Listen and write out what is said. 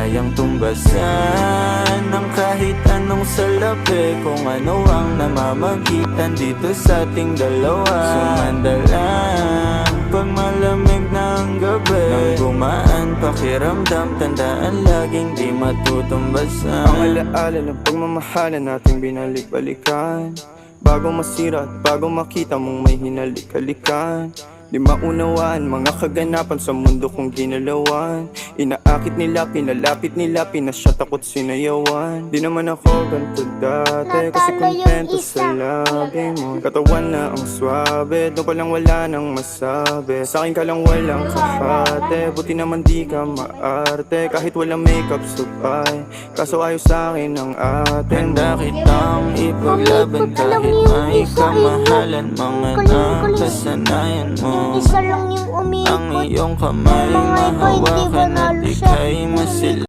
kayang tumbasan ng kahit anong salapi, kung ano ang namamagitan dito sa ating dalawa. Sumandalang pag malamig na ang gabi, nang gumaan pakiramdam, tandaan laging di matutumbasan. Ang alaala ng pagmamahalan nating binalik-balikan, bago masira at bago makita mong may hinalik-halikan. Di maunawaan mga kaganapan sa mundo kong ginalawan. Inaakit nila, pinalapit nila, pinasyat ako't sinayawan. Di naman ako ganito dati, kasi kontento sa labi mo. Katawan na ang swabe, doon pa lang wala nang masabi. Sa'kin ka lang walang kakate, buti naman di ka maarte. Kahit walang makeup subay, kaso ayos sa'kin ang atin. Handa kitang ipaglaban kahit may kamahalan, mga nakasanayan mo. Isa lang yung umikot. Ang iyong kamay mahawakan at ika'y masil